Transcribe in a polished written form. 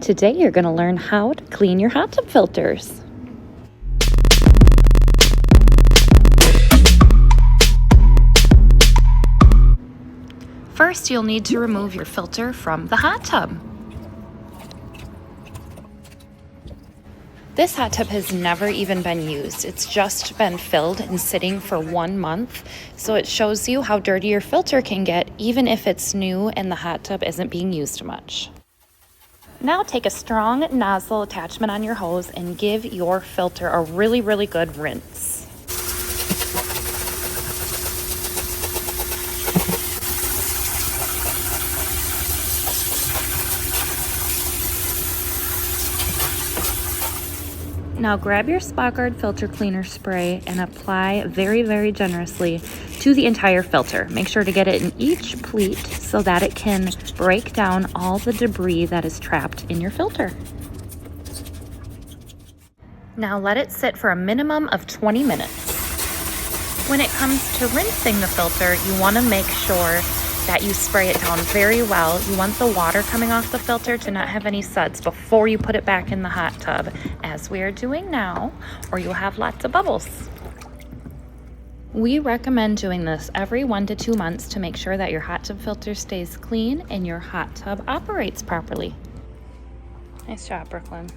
Today you're going to learn how to clean your hot tub filters. First, you'll need to remove your filter from the hot tub. This hot tub has never even been used. It's just been filled and sitting for 1 month. So it shows you how dirty your filter can get even if it's new and the hot tub isn't being used much. Now take a strong nozzle attachment on your hose and give your filter a really good rinse. Now grab your SpaGuard Filter Cleaner spray and apply very generously to the entire filter. Make sure to get it in each pleat so that it can break down all the debris that is trapped in your filter. Now let it sit for a minimum of 20 minutes. When it comes to rinsing the filter, you want to make sure that you spray it down very well. You want the water coming off the filter to not have any suds before you put it back in the hot tub, as we are doing now, or you'll have lots of bubbles. We recommend doing this every 1 to 2 months to make sure that your hot tub filter stays clean and your hot tub operates properly. Nice job, Brooklyn.